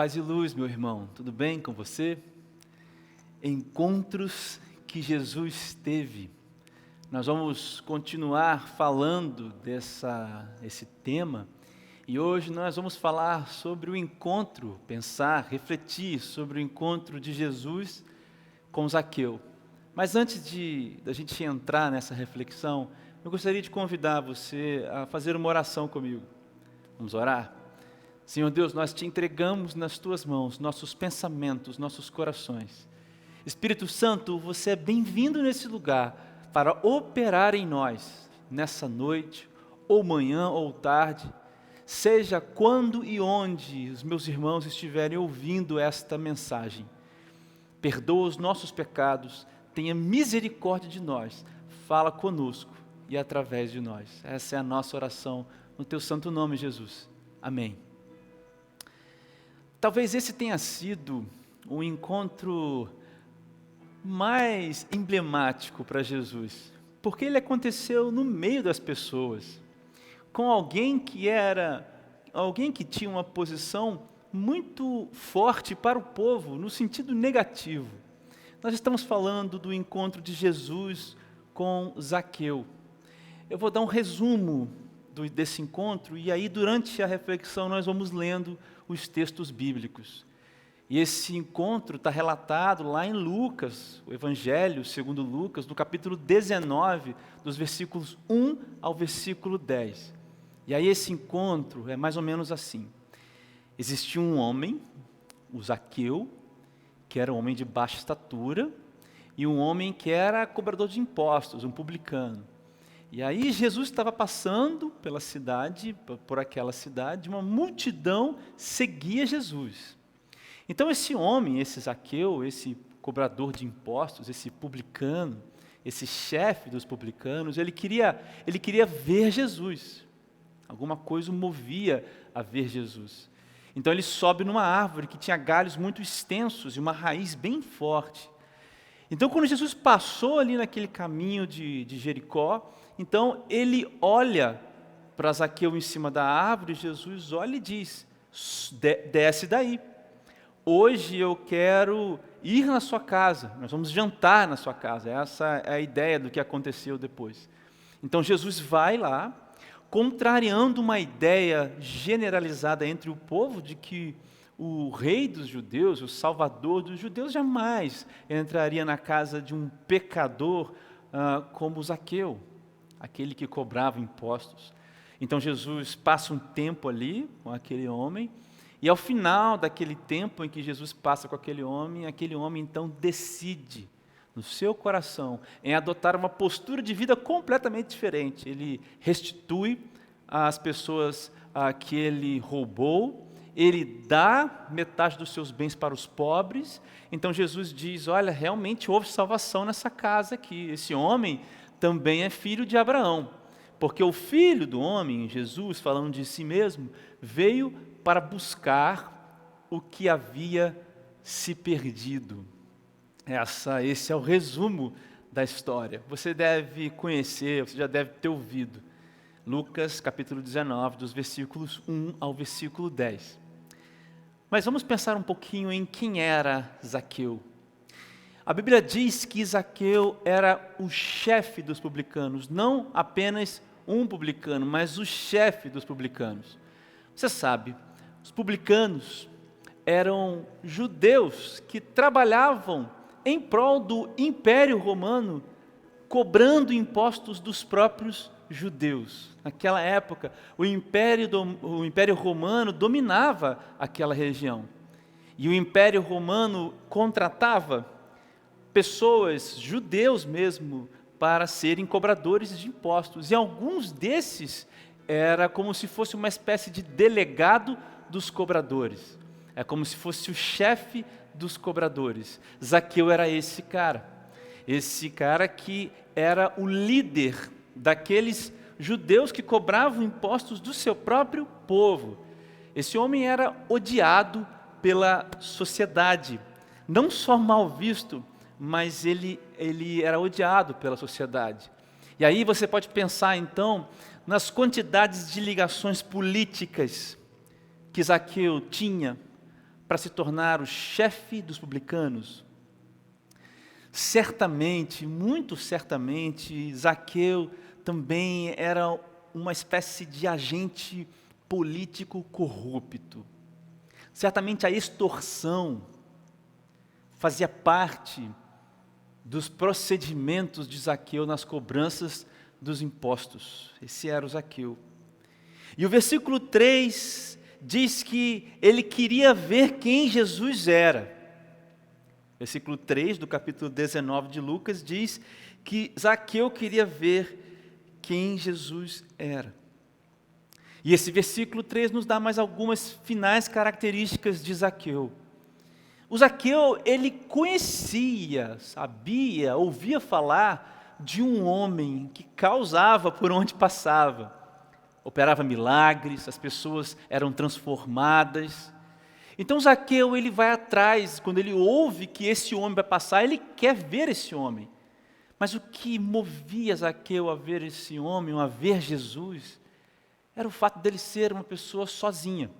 Paz e luz, meu irmão, tudo bem com você? Encontros que Jesus teve. Nós vamos continuar falando esse tema e hoje nós vamos falar sobre o encontro, pensar, refletir sobre o encontro de Jesus com Zaqueu. Mas antes da gente entrar nessa reflexão, eu gostaria de convidar você a fazer uma oração comigo. Vamos orar? Senhor Deus, nós te entregamos nas tuas mãos nossos pensamentos, nossos corações. Espírito Santo, você é bem-vindo nesse lugar para operar em nós, nessa noite, ou manhã ou tarde, seja quando e onde os meus irmãos estiverem ouvindo esta mensagem. Perdoa os nossos pecados, tenha misericórdia de nós, fala conosco e através de nós. Essa é a nossa oração, no teu santo nome, Jesus. Amém. Talvez esse tenha sido o encontro mais emblemático para Jesus, porque ele aconteceu no meio das pessoas, com alguém que tinha uma posição muito forte para o povo, no sentido negativo. Nós estamos falando do encontro de Jesus com Zaqueu. Eu vou dar um resumo desse encontro, e aí durante a reflexão nós vamos lendo os textos bíblicos. E esse encontro está relatado lá em Lucas, o Evangelho segundo Lucas, no capítulo 19, dos versículos 1 ao versículo 10. E aí esse encontro é mais ou menos assim. Existia um homem, o Zaqueu, que era um homem de baixa estatura, e um homem que era cobrador de impostos, um publicano. E aí Jesus estava passando pela cidade, por aquela cidade, uma multidão seguia Jesus. Então esse homem, esse Zaqueu, esse cobrador de impostos, esse publicano, esse chefe dos publicanos, ele queria ver Jesus. Alguma coisa o movia a ver Jesus. Então ele sobe numa árvore que tinha galhos muito extensos e uma raiz bem forte. Então quando Jesus passou ali naquele caminho de Jericó, então ele olha para Zaqueu em cima da árvore, Jesus olha e diz: desce daí, hoje eu quero ir na sua casa, nós vamos jantar na sua casa. Essa é a ideia do que aconteceu depois. Então Jesus vai lá, contrariando uma ideia generalizada entre o povo de que o rei dos judeus, o salvador dos judeus, jamais entraria na casa de um pecador como Zaqueu, aquele que cobrava impostos. Então Jesus passa um tempo ali com aquele homem, e ao final daquele tempo em que Jesus passa com aquele homem então decide no seu coração em adotar uma postura de vida completamente diferente. Ele restitui as pessoas que ele roubou, ele dá metade dos seus bens para os pobres. Então Jesus diz: olha, realmente houve salvação nessa casa aqui. Esse homem também é filho de Abraão, porque o Filho do homem, Jesus, falando de si mesmo, veio para buscar o que havia se perdido. Esse é o resumo da história. Você deve conhecer, você já deve ter ouvido. Lucas capítulo 19, dos versículos 1 ao versículo 10. Mas vamos pensar um pouquinho em quem era Zaqueu. A Bíblia diz que Zaqueu era o chefe dos publicanos, não apenas um publicano, mas o chefe dos publicanos. Você sabe, os publicanos eram judeus que trabalhavam em prol do Império Romano, cobrando impostos dos próprios judeus. Naquela época, o Império Romano dominava aquela região. E o Império Romano contratava pessoas, judeus mesmo, para serem cobradores de impostos. E alguns desses era como se fosse uma espécie de delegado dos cobradores. É como se fosse o chefe dos cobradores. Zaqueu era esse cara que era o líder daqueles judeus que cobravam impostos do seu próprio povo. Esse homem era odiado pela sociedade, não só mal visto, mas ele era odiado pela sociedade. E aí você pode pensar então nas quantidades de ligações políticas que Zaqueu tinha para se tornar o chefe dos publicanos? Certamente, muito certamente, Zaqueu também era uma espécie de agente político corrupto. Certamente a extorsão fazia parte dos procedimentos de Zaqueu nas cobranças dos impostos. Esse era o Zaqueu. E o versículo 3 diz que ele queria ver quem Jesus era. Versículo 3 do capítulo 19 de Lucas diz que Zaqueu queria ver quem Jesus era. E esse versículo 3 nos dá mais algumas finais características de Zaqueu. O Zaqueu, ele conhecia, sabia, ouvia falar de um homem que causava por onde passava. Operava milagres, as pessoas eram transformadas. Então Zaqueu, ele vai atrás, quando ele ouve que esse homem vai passar, ele quer ver esse homem. Mas o que movia Zaqueu a ver esse homem, a ver Jesus, era o fato dele ser uma pessoa sozinha.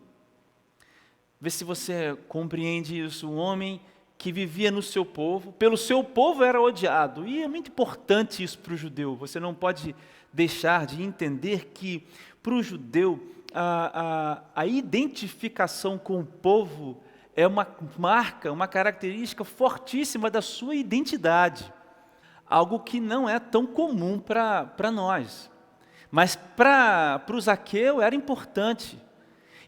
Vê se você compreende isso. Um homem que vivia no seu povo, pelo seu povo era odiado. E é muito importante isso para o judeu. Você não pode deixar de entender que, para o judeu, a identificação com o povo é uma marca, uma característica fortíssima da sua identidade. Algo que não é tão comum para nós. Mas para o Zaqueu era importante.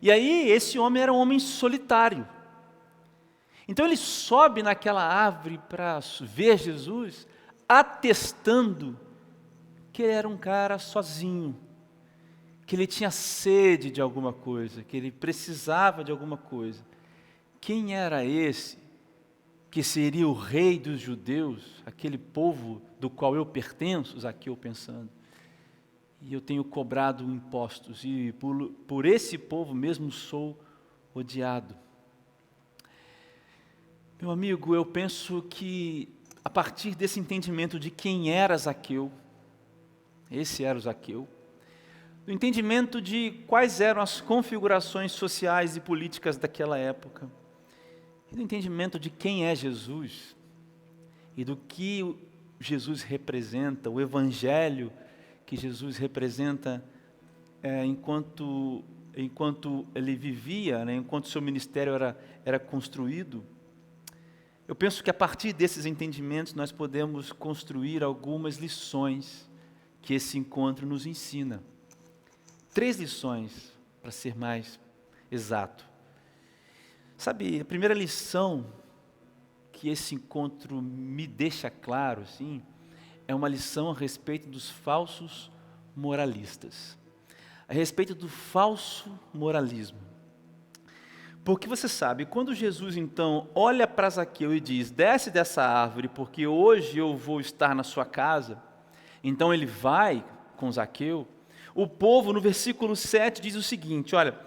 E aí esse homem era um homem solitário. Então ele sobe naquela árvore para ver Jesus, atestando que ele era um cara sozinho, que ele tinha sede de alguma coisa, que ele precisava de alguma coisa. Quem era esse que seria o rei dos judeus, aquele povo do qual eu pertenço, Zaqueu pensando? E eu tenho cobrado impostos, e por esse povo mesmo sou odiado. Meu amigo, eu penso que a partir desse entendimento de quem era Zaqueu, esse era o Zaqueu, do entendimento de quais eram as configurações sociais e políticas daquela época, e do entendimento de quem é Jesus, e do que Jesus representa, o Evangelho que Jesus representa enquanto ele vivia, né, enquanto seu ministério era construído. Eu penso que a partir desses entendimentos nós podemos construir algumas lições que esse encontro nos ensina. 3 lições, para ser mais exato. Sabe, a primeira lição que esse encontro me deixa claro, assim, é uma lição a respeito dos falsos moralistas. A respeito do falso moralismo. Porque você sabe, quando Jesus então olha para Zaqueu e diz, desce dessa árvore, porque hoje eu vou estar na sua casa, então ele vai com Zaqueu, o povo no versículo 7 diz o seguinte, olha,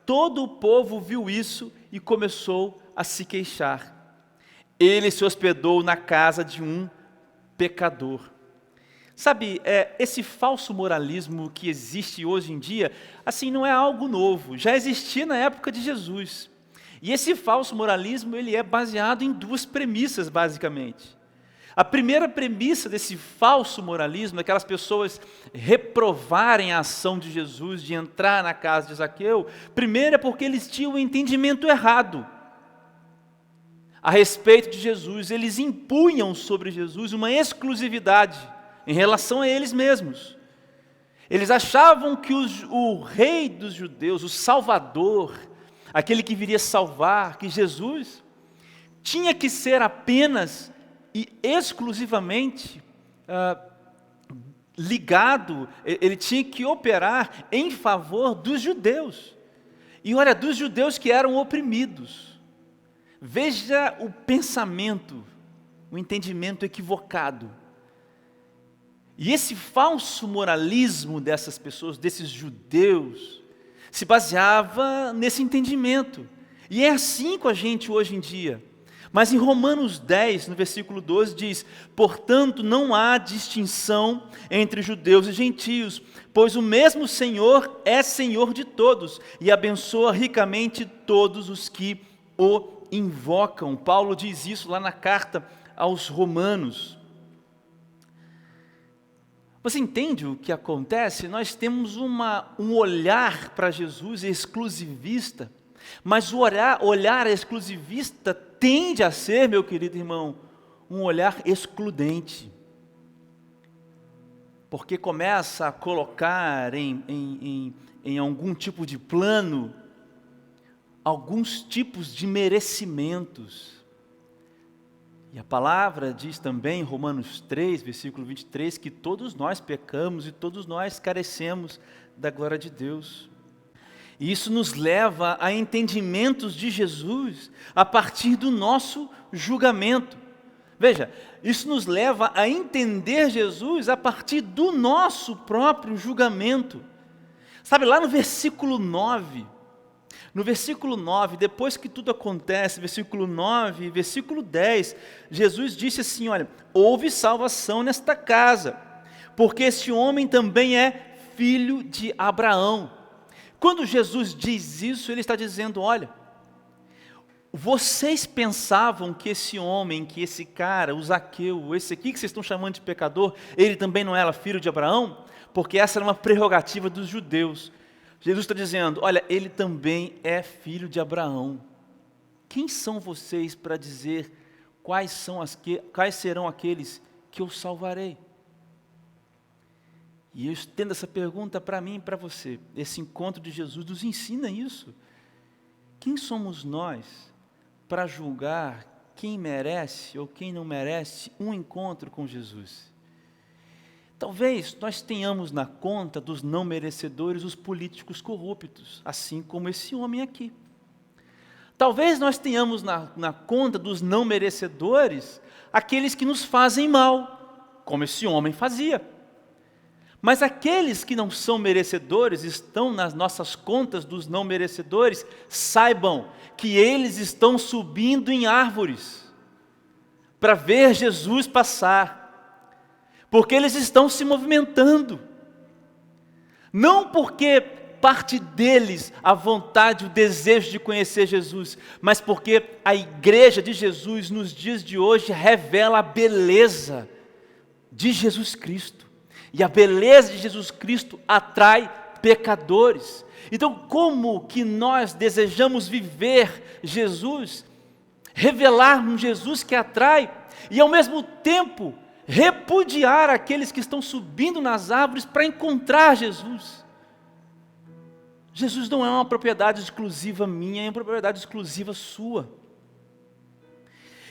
todo o povo viu isso e começou a se queixar. Ele se hospedou na casa de um pecador. Sabe, esse falso moralismo que existe hoje em dia, assim, não é algo novo, já existia na época de Jesus. E esse falso moralismo, ele é baseado em 2 premissas, basicamente. A primeira premissa desse falso moralismo, aquelas pessoas reprovarem a ação de Jesus de entrar na casa de Zaqueu, primeiro é porque eles tinham um entendimento errado a respeito de Jesus. Eles impunham sobre Jesus uma exclusividade em relação a eles mesmos. Eles achavam que o rei dos judeus, o Salvador, aquele que viria salvar, que Jesus, tinha que ser apenas e exclusivamente ligado, ele tinha que operar em favor dos judeus. E olha, dos judeus que eram oprimidos. Veja o pensamento, o entendimento equivocado. E esse falso moralismo dessas pessoas, desses judeus, se baseava nesse entendimento. E é assim com a gente hoje em dia. Mas em Romanos 10, no versículo 12, diz, portanto não há distinção entre judeus e gentios, pois o mesmo Senhor é Senhor de todos, e abençoa ricamente todos os que o invocam. Paulo diz isso lá na carta aos Romanos. Você entende o que acontece? Nós temos um olhar para Jesus exclusivista, mas o olhar exclusivista tende a ser, meu querido irmão, um olhar excludente. Porque começa a colocar em algum tipo de plano, alguns tipos de merecimentos. E a palavra diz também, em Romanos 3, versículo 23, que todos nós pecamos e todos nós carecemos da glória de Deus. E isso nos leva a entendimentos de Jesus a partir do nosso julgamento. Veja, isso nos leva a entender Jesus a partir do nosso próprio julgamento. Sabe, lá no versículo 9, depois que tudo acontece, versículo 9, versículo 10, Jesus disse assim, olha, houve salvação nesta casa, porque esse homem também é filho de Abraão. Quando Jesus diz isso, ele está dizendo, olha, vocês pensavam que esse homem, que esse cara, o Zaqueu, esse aqui que vocês estão chamando de pecador, ele também não era filho de Abraão? Porque essa era uma prerrogativa dos judeus. Jesus está dizendo, olha, ele também é filho de Abraão. Quem são vocês para dizer quais serão aqueles que eu salvarei? E eu estendo essa pergunta para mim e para você. Esse encontro de Jesus nos ensina isso. Quem somos nós para julgar quem merece ou quem não merece um encontro com Jesus? Talvez nós tenhamos na conta dos não merecedores os políticos corruptos, assim como esse homem aqui. Talvez nós tenhamos na conta dos não merecedores aqueles que nos fazem mal, como esse homem fazia. Mas aqueles que não são merecedores, estão nas nossas contas dos não merecedores, saibam que eles estão subindo em árvores para ver Jesus passar. Porque eles estão se movimentando, não porque parte deles a vontade, o desejo de conhecer Jesus, mas porque a igreja de Jesus nos dias de hoje revela a beleza de Jesus Cristo, e a beleza de Jesus Cristo atrai pecadores. Então, como que nós desejamos viver Jesus, revelar um Jesus que atrai, e ao mesmo tempo repudiar aqueles que estão subindo nas árvores para encontrar Jesus. Jesus não é uma propriedade exclusiva minha, é uma propriedade exclusiva sua.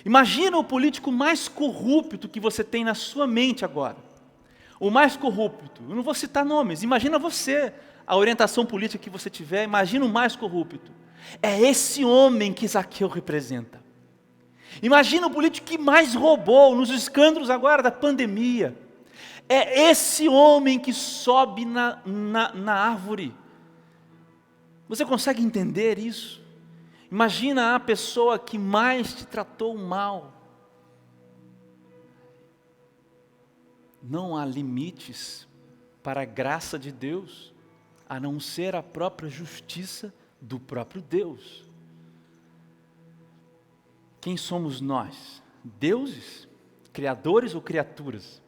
Imagina o político mais corrupto que você tem na sua mente agora. O mais corrupto, eu não vou citar nomes, imagina você, a orientação política que você tiver, imagina o mais corrupto. É esse homem que Zaqueu representa. Imagina o político que mais roubou nos escândalos agora da pandemia. É esse homem que sobe na árvore. Você consegue entender isso? Imagina a pessoa que mais te tratou mal. Não há limites para a graça de Deus, a não ser a própria justiça do próprio Deus. Quem somos nós? Deuses? Criadores ou criaturas?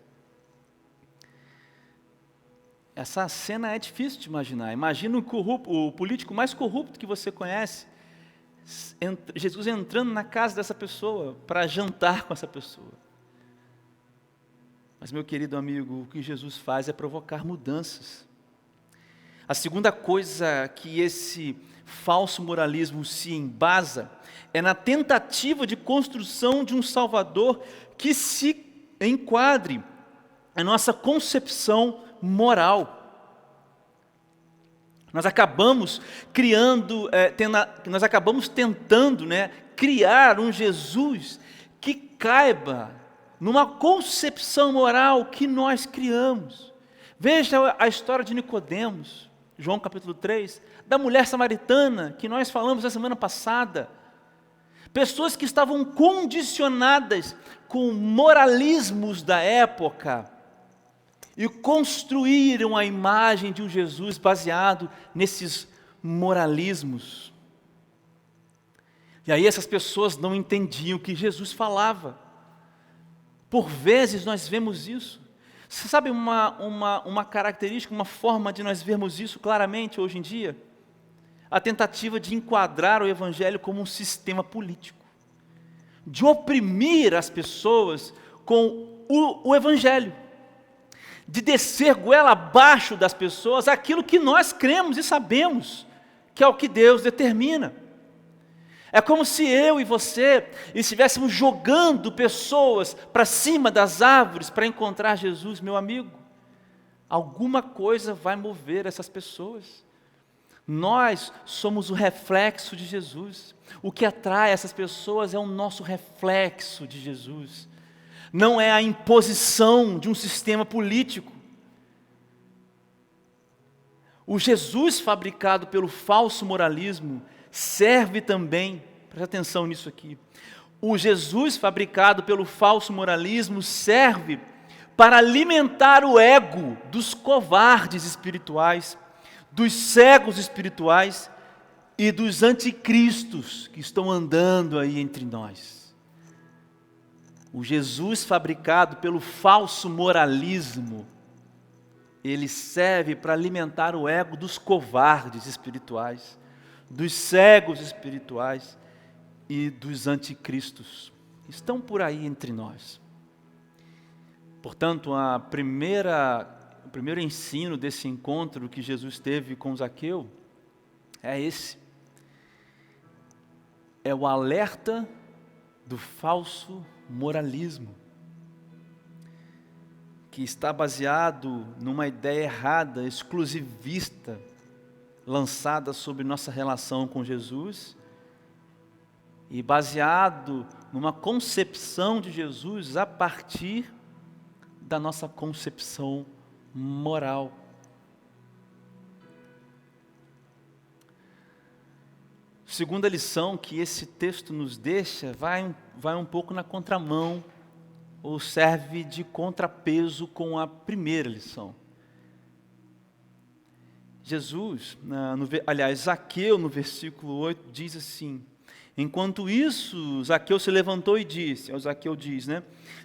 Essa cena é difícil de imaginar. Imagina o político mais corrupto que você conhece, Jesus entrando na casa dessa pessoa para jantar com essa pessoa. Mas, meu querido amigo, o que Jesus faz é provocar mudanças. A segunda coisa que esse falso moralismo se embasa é na tentativa de construção de um Salvador que se enquadre a nossa concepção moral. Nós acabamos tentando criar um Jesus que caiba numa concepção moral que nós criamos. Veja a história de Nicodemos, João capítulo 3, da mulher samaritana, que nós falamos na semana passada. Pessoas que estavam condicionadas com moralismos da época e construíram a imagem de um Jesus baseado nesses moralismos. E aí essas pessoas não entendiam o que Jesus falava. Por vezes nós vemos isso. Você sabe uma característica, uma forma de nós vermos isso claramente hoje em dia? A tentativa de enquadrar o Evangelho como um sistema político, de oprimir as pessoas com o Evangelho, de descer goela abaixo das pessoas aquilo que nós cremos e sabemos, que é o que Deus determina. É como se eu e você estivéssemos jogando pessoas para cima das árvores para encontrar Jesus, meu amigo. Alguma coisa vai mover essas pessoas. Nós somos o reflexo de Jesus. O que atrai essas pessoas é o nosso reflexo de Jesus. Não é a imposição de um sistema político. O Jesus fabricado pelo falso moralismo serve também, preste atenção nisso aqui, o Jesus fabricado pelo falso moralismo serve para alimentar o ego dos covardes espirituais, dos cegos espirituais e dos anticristos que estão andando aí entre nós. O Jesus fabricado pelo falso moralismo, ele serve para alimentar o ego dos covardes espirituais, dos cegos espirituais e dos anticristos. Estão por aí entre nós. Portanto, o primeiro ensino desse encontro que Jesus teve com Zaqueu é esse. É o alerta do falso moralismo, que está baseado numa ideia errada, exclusivista, lançada sobre nossa relação com Jesus, e baseado numa concepção de Jesus a partir da nossa concepção moral. Segunda lição que esse texto nos deixa vai um pouco na contramão, ou serve de contrapeso com a primeira lição. Zaqueu, no versículo 8, diz assim: enquanto isso, Zaqueu se levantou e disse, Zaqueu diz,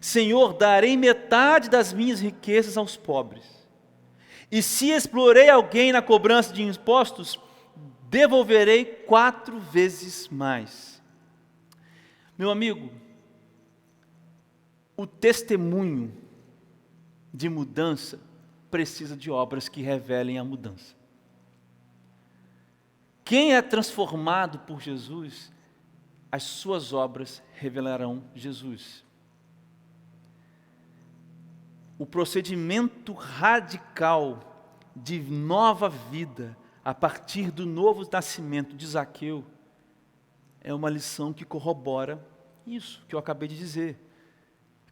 Senhor, darei metade das minhas riquezas aos pobres, e se explorei alguém na cobrança de impostos, devolverei 4 vezes mais. Meu amigo, o testemunho de mudança precisa de obras que revelem a mudança. Quem é transformado por Jesus, as suas obras revelarão Jesus. O procedimento radical de nova vida a partir do novo nascimento de Zaqueu é uma lição que corrobora isso que eu acabei de dizer,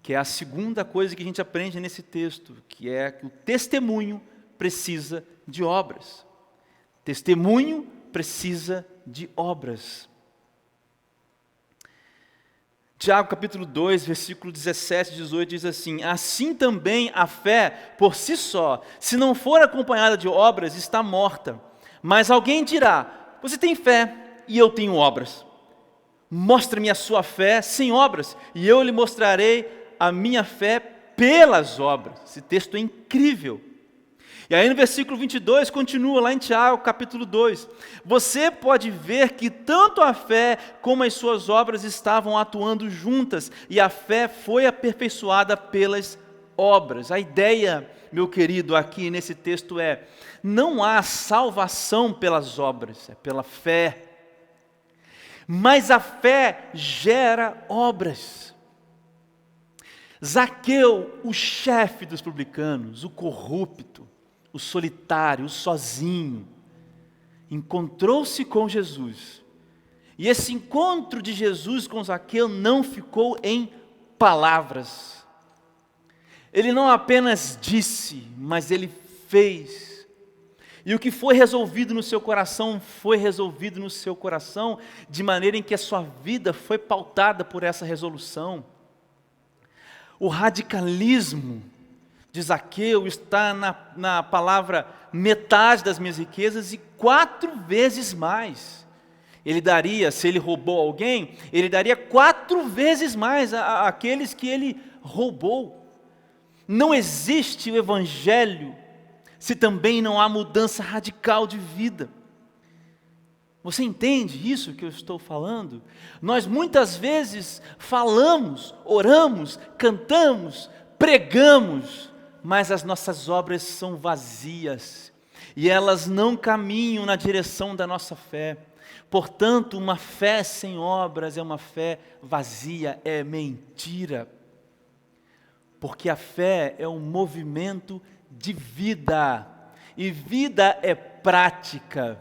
que é a segunda coisa que a gente aprende nesse texto, que é que o testemunho precisa de obras. Testemunho precisa de obras. Tiago capítulo 2, versículo 17 e 18 diz assim: assim também a fé por si só, se não for acompanhada de obras, está morta. Mas alguém dirá: você tem fé e eu tenho obras. Mostre-me a sua fé sem obras, e eu lhe mostrarei a minha fé pelas obras. Esse texto é incrível. E aí no versículo 22, continua lá em Tiago, capítulo 2. Você pode ver que tanto a fé como as suas obras estavam atuando juntas, e a fé foi aperfeiçoada pelas obras. A ideia, meu querido, aqui nesse texto é: não há salvação pelas obras, é pela fé. Mas a fé gera obras. Zaqueu, o chefe dos publicanos, o corrupto, o solitário, o sozinho, encontrou-se com Jesus. E esse encontro de Jesus com Zaqueu não ficou em palavras. Ele não apenas disse, mas ele fez. E o que foi resolvido no seu coração, foi resolvido no seu coração, de maneira em que a sua vida foi pautada por essa resolução. O radicalismo de Zaqueu está na palavra metade das minhas riquezas e 4 vezes mais. Ele daria, se ele roubou alguém, ele daria 4 vezes mais àqueles que ele roubou. Não existe o evangelho se também não há mudança radical de vida. Você entende isso que eu estou falando? Nós muitas vezes falamos, oramos, cantamos, pregamos, mas as nossas obras são vazias e elas não caminham na direção da nossa fé. Portanto, uma fé sem obras é uma fé vazia, é mentira. Porque a fé é um movimento de vida, e vida é prática.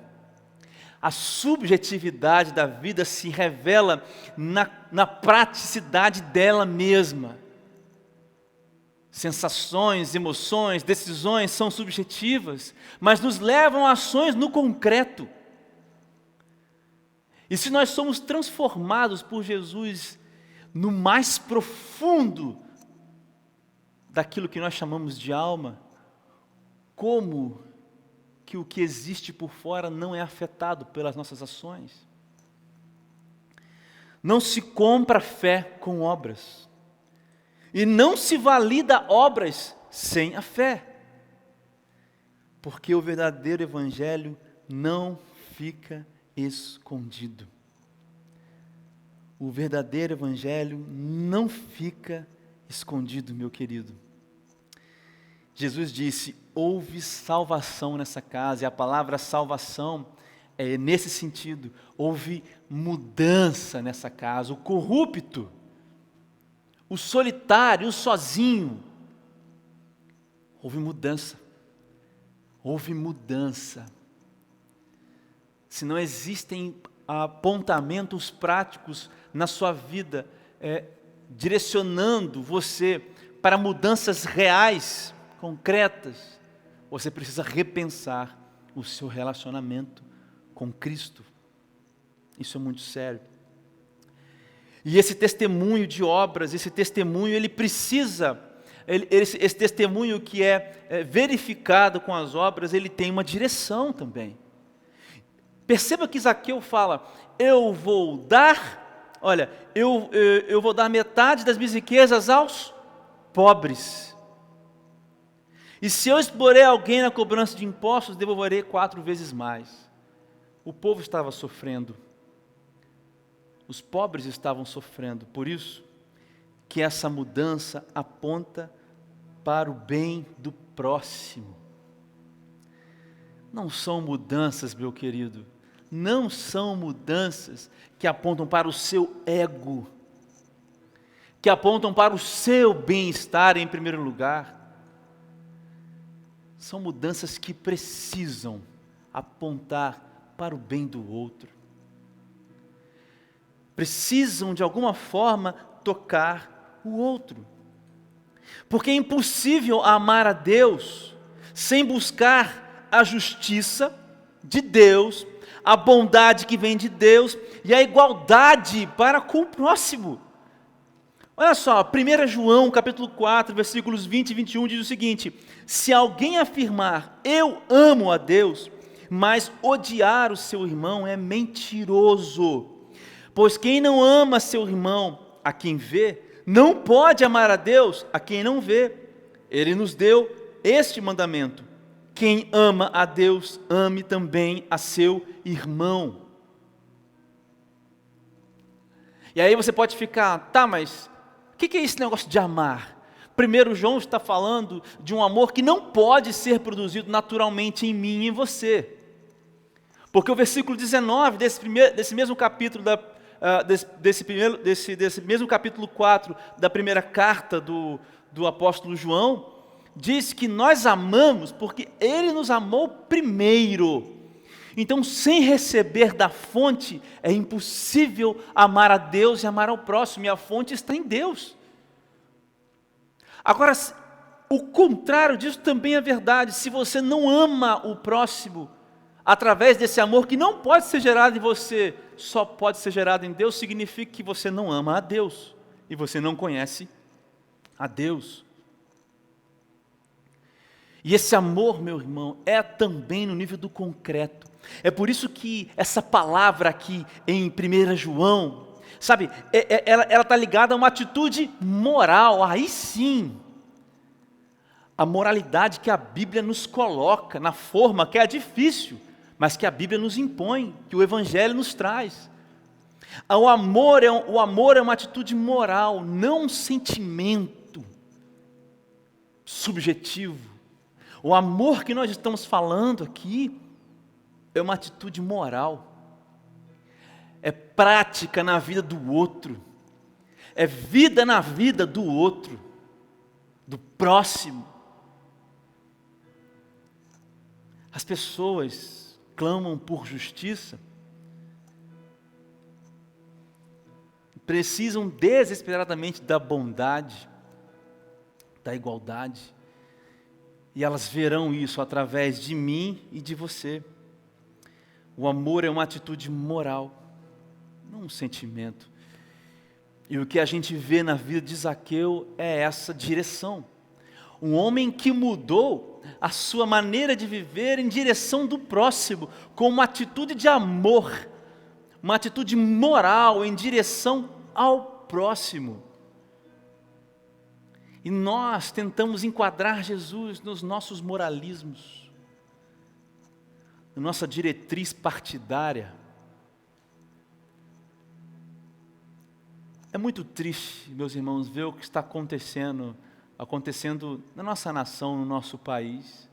A subjetividade da vida se revela na praticidade dela mesma. Sensações, emoções, decisões são subjetivas, mas nos levam a ações no concreto. E se nós somos transformados por Jesus no mais profundo daquilo que nós chamamos de alma, como que o que existe por fora não é afetado pelas nossas ações? Não se compra fé com obras, e não se valida obras sem a fé, porque o verdadeiro evangelho não fica escondido. O verdadeiro evangelho não fica escondido, meu querido. Jesus disse: houve salvação nessa casa, e a palavra salvação é nesse sentido, houve mudança nessa casa. O corrupto, o solitário, o sozinho, houve mudança. Houve mudança. Se não existem apontamentos práticos na sua vida, direcionando você para mudanças reais, concretas, você precisa repensar o seu relacionamento com Cristo. Isso é muito sério. E esse testemunho de obras, esse testemunho, ele precisa, esse testemunho que é verificado com as obras, ele tem uma direção também. Perceba que Zaqueu fala: eu vou dar, olha, eu vou dar metade das minhas riquezas aos pobres. E se eu explorei alguém na cobrança de impostos, devolverei 4 vezes mais. O povo estava sofrendo. Os pobres estavam sofrendo. Por isso que essa mudança aponta para o bem do próximo. Não são mudanças, meu querido, não são mudanças que apontam para o seu ego, que apontam para o seu bem-estar em primeiro lugar. São mudanças que precisam apontar para o bem do outro. Precisam, de alguma forma, tocar o outro. Porque é impossível amar a Deus sem buscar a justiça de Deus, a bondade que vem de Deus e a igualdade para com o próximo. Olha só, 1 João capítulo 4, versículos 20 e 21 diz o seguinte: se alguém afirmar, eu amo a Deus, mas odiar o seu irmão é mentiroso. Pois quem não ama seu irmão, a quem vê, não pode amar a Deus, a quem não vê. Ele nos deu este mandamento: quem ama a Deus, ame também a seu irmão. E aí você pode ficar, tá, mas o que é esse negócio de amar? 1 João está falando de um amor que não pode ser produzido naturalmente em mim e em você. Porque o versículo 19 desse mesmo capítulo, desse mesmo capítulo 4 da primeira carta do apóstolo João, diz que nós amamos porque Ele nos amou primeiro. Então, sem receber da fonte, é impossível amar a Deus e amar ao próximo, e a fonte está em Deus. Agora, o contrário disso também é verdade. Se você não ama o próximo, através desse amor que não pode ser gerado em você, só pode ser gerado em Deus, significa que você não ama a Deus, e você não conhece a Deus. E esse amor, meu irmão, é também no nível do concreto. É por isso que essa palavra aqui em 1 João, sabe, ela está ligada a uma atitude moral, aí sim. A moralidade que a Bíblia nos coloca, na forma que é difícil, mas que a Bíblia nos impõe, que o Evangelho nos traz. O amor é uma atitude moral, não um sentimento subjetivo. O amor que nós estamos falando aqui é uma atitude moral, é prática na vida do outro, é vida na vida do outro, do próximo. As pessoas clamam por justiça, precisam desesperadamente da bondade, da igualdade, e elas verão isso através de mim e de você. O amor é uma atitude moral, não um sentimento. E o que a gente vê na vida de Zaqueu é essa direção. Um homem que mudou a sua maneira de viver em direção do próximo, com uma atitude de amor, uma atitude moral em direção ao próximo. E nós tentamos enquadrar Jesus nos nossos moralismos, na nossa diretriz partidária. É muito triste, meus irmãos, ver o que está acontecendo na nossa nação, no nosso país.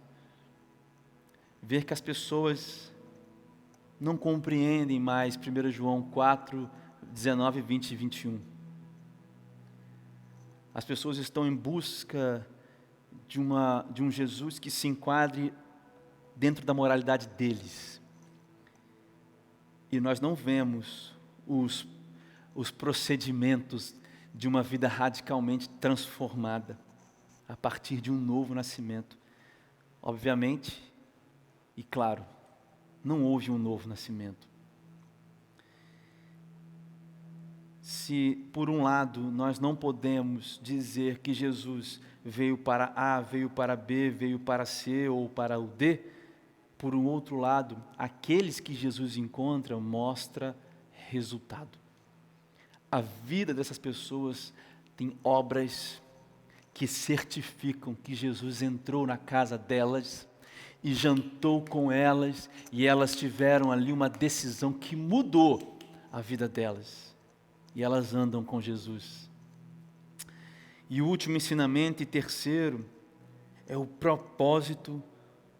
Ver que as pessoas não compreendem mais 1 João 4, 19, 20 e 21. As pessoas estão em busca de um Jesus que se enquadre dentro da moralidade deles. E nós não vemos os procedimentos de uma vida radicalmente transformada a partir de um novo nascimento. Obviamente, e claro, não houve um novo nascimento. Se, por um lado, nós não podemos dizer que Jesus veio para A, veio para B, veio para C ou para o D, por um outro lado, aqueles que Jesus encontra mostra resultado. A vida dessas pessoas tem obras que certificam que Jesus entrou na casa delas e jantou com elas, e elas tiveram ali uma decisão que mudou a vida delas. E elas andam com Jesus. E o último ensinamento, e terceiro, é o propósito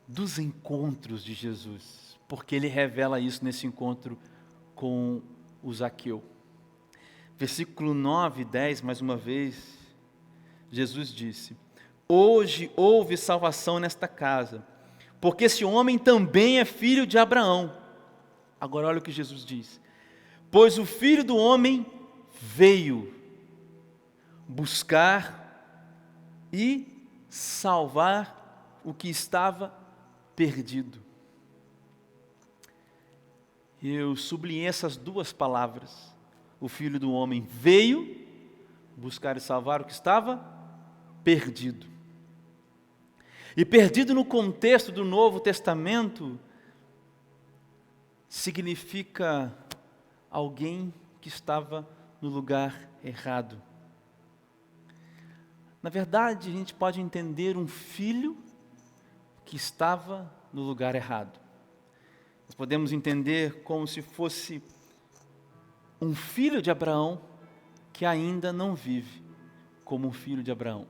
dos encontros de Jesus, porque ele revela isso nesse encontro com o Zaqueu. Versículo 9 e 10, mais uma vez, Jesus disse: hoje houve salvação nesta casa, porque esse homem também é filho de Abraão. Agora olha o que Jesus diz: pois o Filho do Homem veio buscar e salvar o que estava perdido. Eu sublinhei essas duas palavras. O Filho do Homem veio buscar e salvar o que estava perdido. E perdido no contexto do Novo Testamento significa alguém que estava no lugar errado. Na verdade, a gente pode entender um filho que estava no lugar errado. Nós podemos entender como se fosse um filho de Abraão que ainda não vive como um filho de Abraão,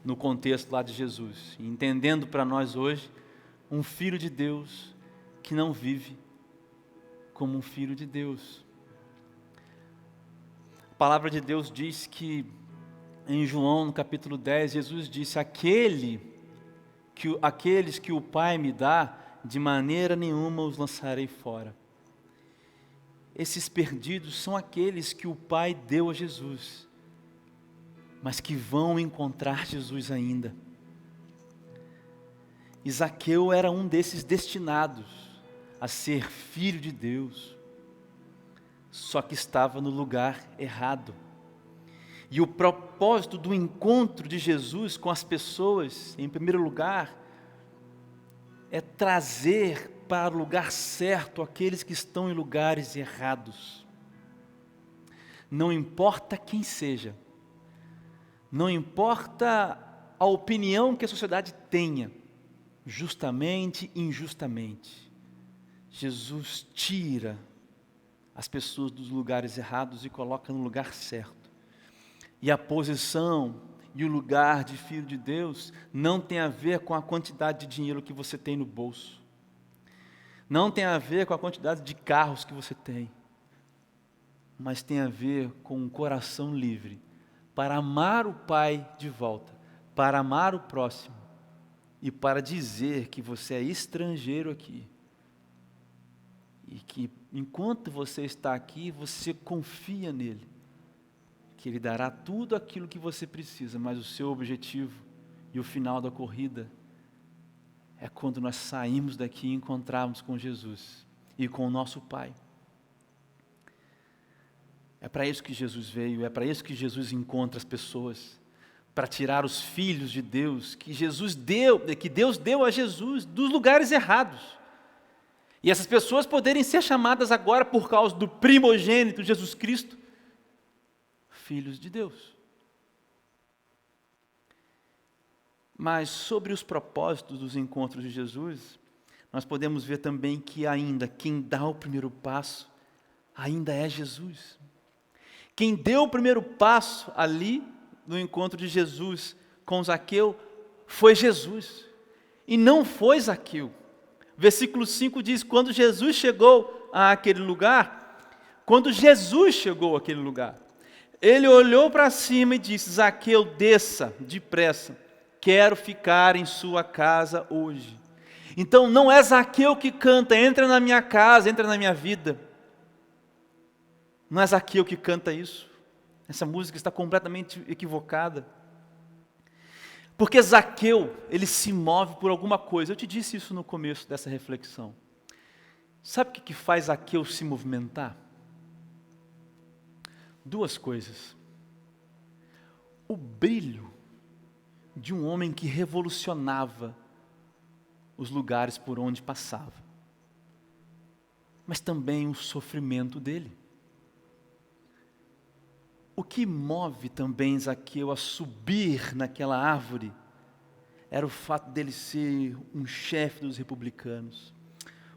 no contexto lá de Jesus. E entendendo para nós hoje, um filho de Deus que não vive como um filho de Deus. A palavra de Deus diz que, em João, no capítulo 10, Jesus disse: aqueles que o Pai me dá, de maneira nenhuma os lançarei fora. Esses perdidos são aqueles que o Pai deu a Jesus, mas que vão encontrar Jesus ainda. E Zaqueu era um desses destinados a ser filho de Deus, só que estava no lugar errado. E o propósito do encontro de Jesus com as pessoas, em primeiro lugar, é trazer para o lugar certo aqueles que estão em lugares errados. Não importa quem seja, não importa a opinião que a sociedade tenha, justamente, injustamente, Jesus tira as pessoas dos lugares errados e coloca no lugar certo. E a posição e o lugar de filho de Deus não tem a ver com a quantidade de dinheiro que você tem no bolso. Não tem a ver com a quantidade de carros que você tem. Mas tem a ver com um coração livre para amar o Pai de volta, para amar o próximo e para dizer que você é estrangeiro aqui. E que enquanto você está aqui, você confia nele. Que Ele dará tudo aquilo que você precisa, mas o seu objetivo e o final da corrida é quando nós saímos daqui e encontrarmos com Jesus e com o nosso Pai. É para isso que Jesus veio, é para isso que Jesus encontra as pessoas, para tirar os filhos de Deus, que Deus deu a Jesus dos lugares errados. E essas pessoas poderem ser chamadas agora por causa do primogênito Jesus Cristo, filhos de Deus. Mas sobre os propósitos dos encontros de Jesus, nós podemos ver também que ainda quem dá o primeiro passo, ainda é Jesus. Quem deu o primeiro passo ali, no encontro de Jesus com Zaqueu, foi Jesus, e não foi Zaqueu. Versículo 5 diz, quando Jesus chegou àquele lugar, ele olhou para cima e disse, Zaqueu, desça depressa, quero ficar em sua casa hoje. Então não é Zaqueu que canta, entra na minha casa, entra na minha vida. Não é Zaqueu que canta isso. Essa música está completamente equivocada. Porque Zaqueu, ele se move por alguma coisa. Eu te disse isso no começo dessa reflexão. Sabe o que faz Zaqueu se movimentar? Duas coisas. O brilho de um homem que revolucionava os lugares por onde passava. Mas também o sofrimento dele. O que move também Zaqueu a subir naquela árvore era o fato dele ser um chefe dos republicanos.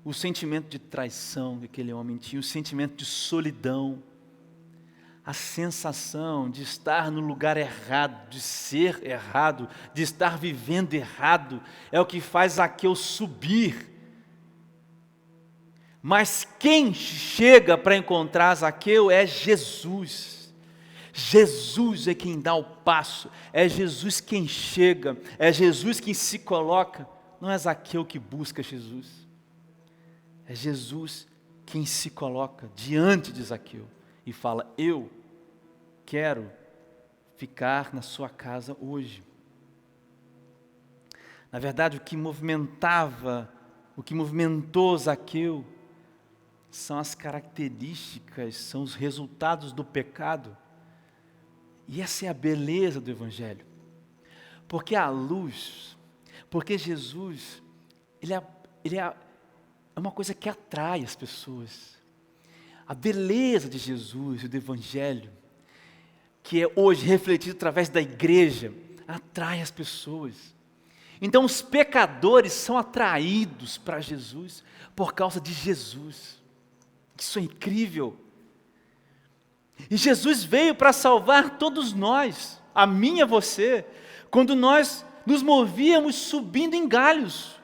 O sentimento de traição que aquele homem tinha, o sentimento de solidão, a sensação de estar no lugar errado, de ser errado, de estar vivendo errado, é o que faz Zaqueu subir. Mas quem chega para encontrar Zaqueu é Jesus. Jesus é quem dá o passo, é Jesus quem chega, é Jesus quem se coloca. Não é Zaqueu que busca Jesus, é Jesus quem se coloca diante de Zaqueu e fala, eu quero ficar na sua casa hoje. Na verdade, o que movimentou Zaqueu são as características, são os resultados do pecado. E essa é a beleza do Evangelho. Porque a luz, porque Jesus, ele é uma coisa que atrai as pessoas. A beleza de Jesus e do Evangelho, que é hoje refletido através da igreja, atrai as pessoas. Então os pecadores são atraídos para Jesus por causa de Jesus. Isso é incrível. E Jesus veio para salvar todos nós, a mim e a você, quando nós nos movíamos subindo em galhos,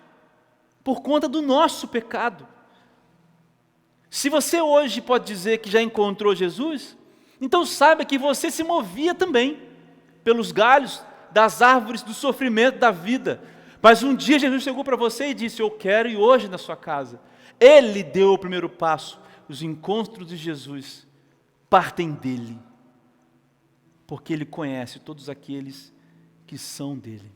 por conta do nosso pecado. Se você hoje pode dizer que já encontrou Jesus, então saiba que você se movia também, pelos galhos das árvores do sofrimento da vida. Mas um dia Jesus chegou para você e disse, eu quero ir hoje na sua casa. Ele deu o primeiro passo. Os encontros de Jesus partem dele, porque ele conhece todos aqueles que são dele.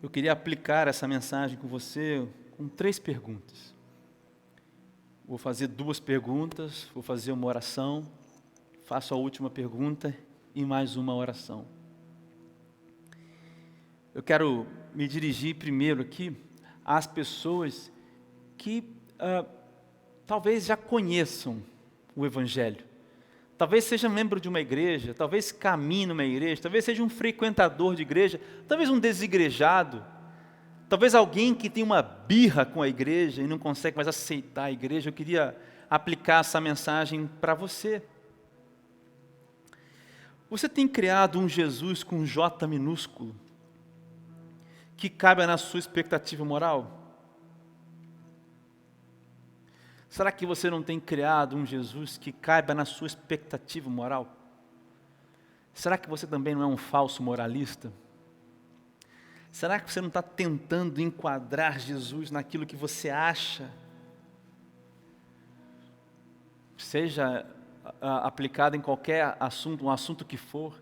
Eu queria aplicar essa mensagem com você com 3 perguntas. Vou fazer 2 perguntas, vou fazer uma oração, faço a última pergunta e mais uma oração. Eu quero me dirigir primeiro aqui às pessoas que talvez já conheçam o Evangelho. Talvez seja membro de uma igreja, talvez caminhe numa igreja, talvez seja um frequentador de igreja, talvez um desigrejado, talvez alguém que tem uma birra com a igreja e não consegue mais aceitar a igreja. Eu queria aplicar essa mensagem para você. Você tem criado um Jesus com J minúsculo, que cabe na sua expectativa moral? Será que você não tem criado um Jesus que caiba na sua expectativa moral? Será que você também não é um falso moralista? Será que você não está tentando enquadrar Jesus naquilo que você acha? Seja aplicado em qualquer assunto, um assunto que for.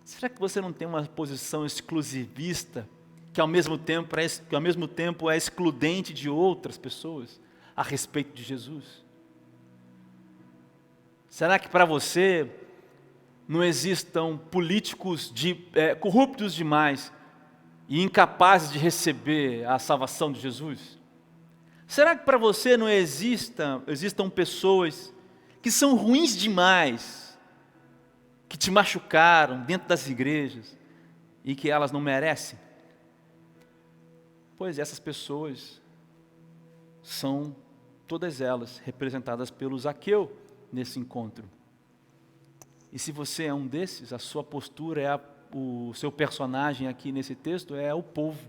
Será que você não tem uma posição exclusivista, que ao mesmo tempo é excludente de outras pessoas a respeito de Jesus? Será que para você não existam políticos corruptos demais e incapazes de receber a salvação de Jesus? Será que para você não existam pessoas que são ruins demais, que te machucaram dentro das igrejas e que elas não merecem? Pois essas pessoas são todas elas representadas pelo Zaqueu nesse encontro. E se você é um desses, a sua postura o seu personagem aqui nesse texto é o povo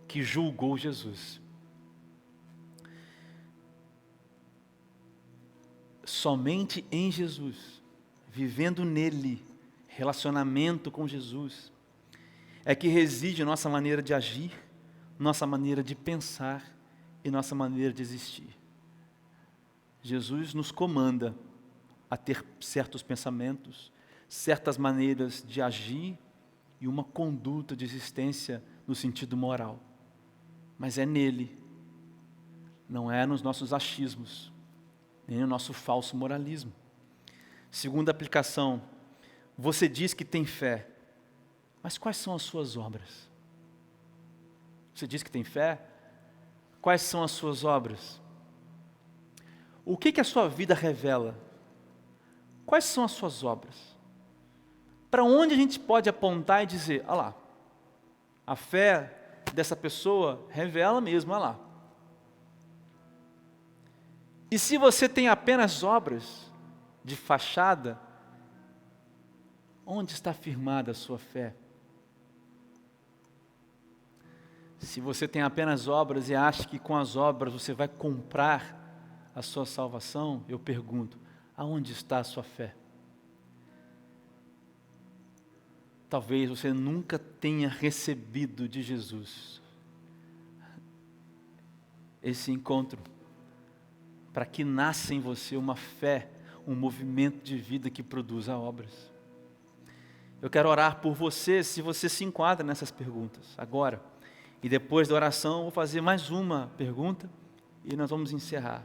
que julgou Jesus. Somente em Jesus, vivendo nele, relacionamento com Jesus, é que reside nossa maneira de agir, nossa maneira de pensar e nossa maneira de existir. Jesus nos comanda a ter certos pensamentos, certas maneiras de agir e uma conduta de existência no sentido moral. Mas é nele, não é nos nossos achismos, nem no nosso falso moralismo. Segunda aplicação, você diz que tem fé, mas quais são as suas obras? Você diz que tem fé, quais são as suas obras? O que a sua vida revela? Quais são as suas obras? Para onde a gente pode apontar e dizer, olha lá, a fé dessa pessoa revela mesmo, olha lá. E se você tem apenas obras de fachada, onde está firmada a sua fé? Se você tem apenas obras e acha que com as obras você vai comprar a sua salvação, eu pergunto, aonde está a sua fé? Talvez você nunca tenha recebido de Jesus esse encontro, para que nasça em você uma fé, um movimento de vida que produza obras. Eu quero orar por você, se você se enquadra nessas perguntas, agora. E depois da oração, eu vou fazer mais uma pergunta e nós vamos encerrar.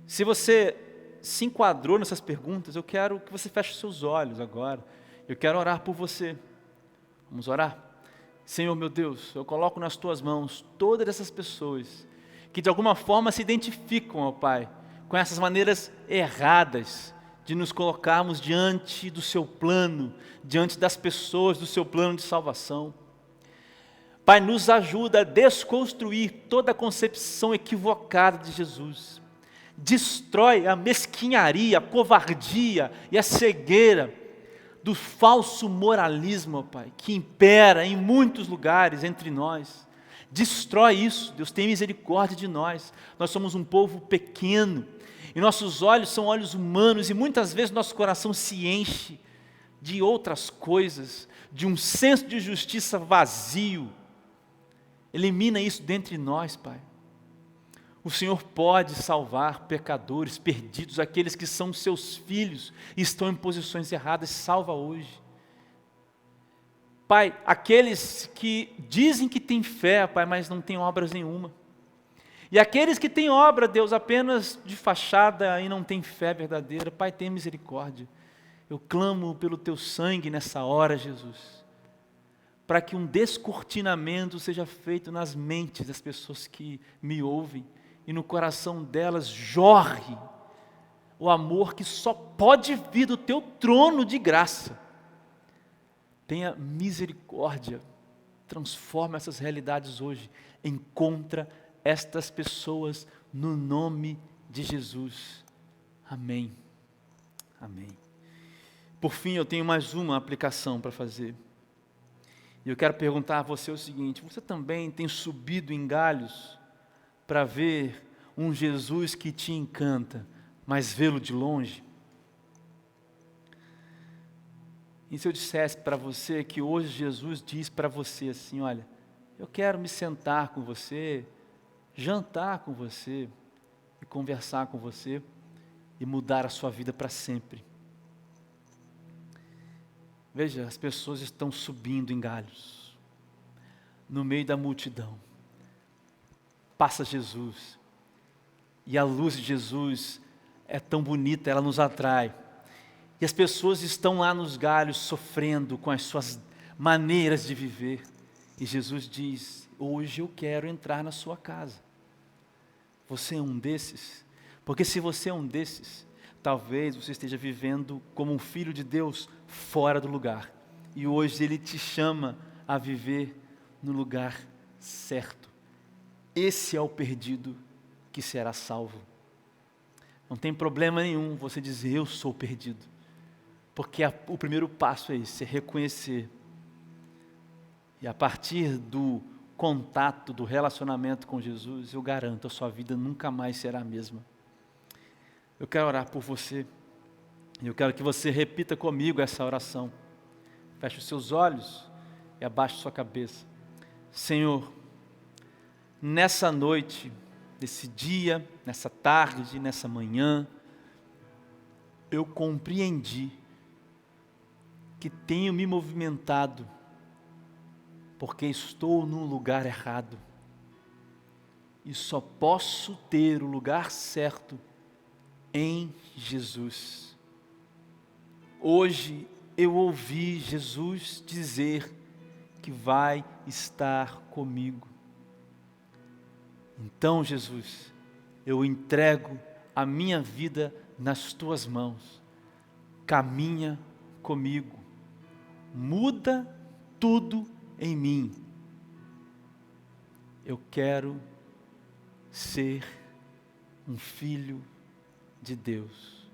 Se você se enquadrou nessas perguntas, eu quero que você feche seus olhos agora. Eu quero orar por você. Vamos orar? Senhor meu Deus, eu coloco nas tuas mãos todas essas pessoas que de alguma forma se identificam, ó Pai, com essas maneiras erradas de nos colocarmos diante do seu plano, diante das pessoas do seu plano de salvação. Pai, nos ajuda a desconstruir toda a concepção equivocada de Jesus. Destrói a mesquinharia, a covardia e a cegueira do falso moralismo, ó Pai, que impera em muitos lugares entre nós. Destrói isso, Deus tem misericórdia de nós. Nós somos um povo pequeno e nossos olhos são olhos humanos e muitas vezes nosso coração se enche de outras coisas, de um senso de justiça vazio. Elimina isso dentre nós, Pai. O Senhor pode salvar pecadores perdidos, aqueles que são seus filhos e estão em posições erradas. Salva hoje. Pai, aqueles que dizem que têm fé, Pai, mas não têm obras nenhuma. E aqueles que têm obra, Deus, apenas de fachada e não têm fé verdadeira, Pai, tem misericórdia. Eu clamo pelo Teu sangue nessa hora, Jesus, para que um descortinamento seja feito nas mentes das pessoas que me ouvem e no coração delas jorre o amor que só pode vir do Teu trono de graça. Tenha misericórdia, transforma essas realidades hoje, encontra estas pessoas no nome de Jesus. Amém. Amém. Por fim, eu tenho mais uma aplicação para fazer. E eu quero perguntar a você o seguinte: você também tem subido em galhos para ver um Jesus que te encanta, mas vê-lo de longe? E se eu dissesse para você que hoje Jesus diz para você assim: olha, eu quero me sentar com você, jantar com você e conversar com você e mudar a sua vida para sempre. Veja, as pessoas estão subindo em galhos, no meio da multidão. Passa Jesus, e a luz de Jesus é tão bonita, ela nos atrai. E as pessoas estão lá nos galhos sofrendo com as suas maneiras de viver. E Jesus diz: hoje eu quero entrar na sua casa. Você é um desses? Porque se você é um desses, talvez você esteja vivendo como um filho de Deus fora do lugar. E hoje Ele te chama a viver no lugar certo. Esse é o perdido que será salvo. Não tem problema nenhum você dizer: eu sou perdido. Porque o primeiro passo é esse, é reconhecer. E a partir do contato, do relacionamento com Jesus, eu garanto, a sua vida nunca mais será a mesma. Eu quero orar por você. E eu quero que você repita comigo essa oração. Feche os seus olhos e abaixe sua cabeça. Senhor, nessa noite, nesse dia, nessa tarde, nessa manhã, eu compreendi que tenho me movimentado porque estou no lugar errado e só posso ter o lugar certo em Jesus. Hoje eu ouvi Jesus dizer que vai estar comigo. Então, Jesus, eu entrego a minha vida nas Tuas mãos. Caminha comigo. Muda tudo em mim. Eu quero ser um filho de Deus.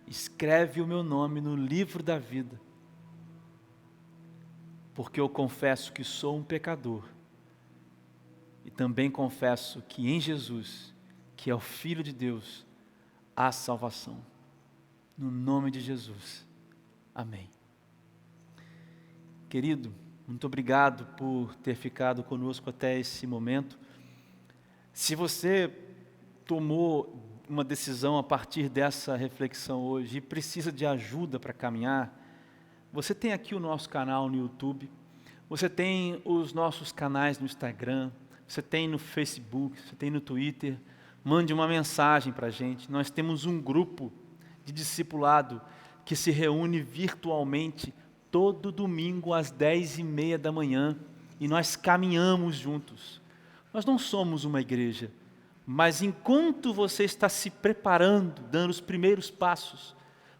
Escreve o meu nome no livro da vida, porque eu confesso que sou um pecador e também confesso que em Jesus, que é o Filho de Deus, há salvação. No nome de Jesus. Amém. Querido, muito obrigado por ter ficado conosco até esse momento. Se você tomou uma decisão a partir dessa reflexão hoje e precisa de ajuda para caminhar, você tem aqui o nosso canal no YouTube, você tem os nossos canais no Instagram, você tem no Facebook, você tem no Twitter. Mande uma mensagem para a gente. Nós temos um grupo de discipulado que se reúne virtualmente todo domingo às 10h30 da manhã e nós caminhamos juntos. Nós não somos uma igreja, mas enquanto você está se preparando, dando os primeiros passos,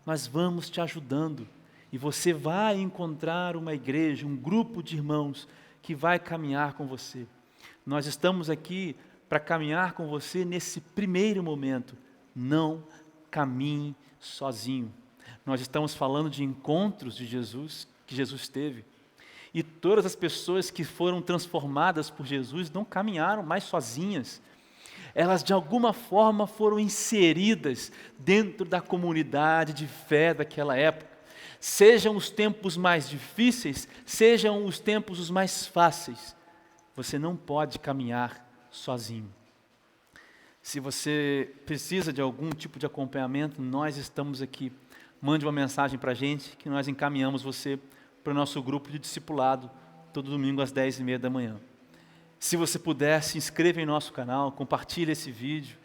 nós vamos te ajudando e você vai encontrar uma igreja, um grupo de irmãos que vai caminhar com você. Nós estamos aqui para caminhar com você nesse primeiro momento. Não caminhe sozinho. Nós estamos falando de encontros de Jesus, que Jesus teve. E todas as pessoas que foram transformadas por Jesus não caminharam mais sozinhas. Elas de alguma forma foram inseridas dentro da comunidade de fé daquela época. Sejam os tempos mais difíceis, sejam os tempos os mais fáceis, você não pode caminhar sozinho. Se você precisa de algum tipo de acompanhamento, nós estamos aqui. Mande uma mensagem para a gente que nós encaminhamos você para o nosso grupo de discipulado todo domingo às 10h30 da manhã. Se você puder, se inscreva em nosso canal, compartilhe esse vídeo.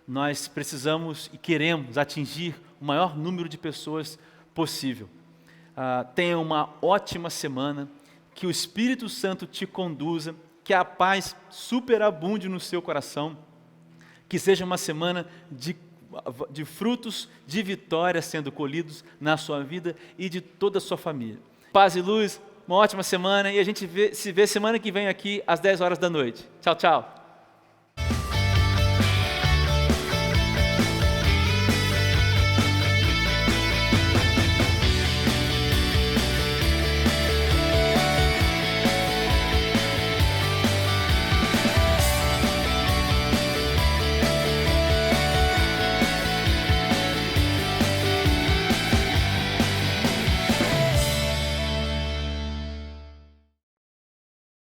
Nós precisamos e queremos atingir o maior número de pessoas possível. Tenha uma ótima semana, que o Espírito Santo te conduza, que a paz superabunde no seu coração, que seja uma semana de frutos de vitória sendo colhidos na sua vida e de toda a sua família. Paz e luz, uma ótima semana, e a gente se vê semana que vem aqui às 10 horas da noite. Tchau, tchau.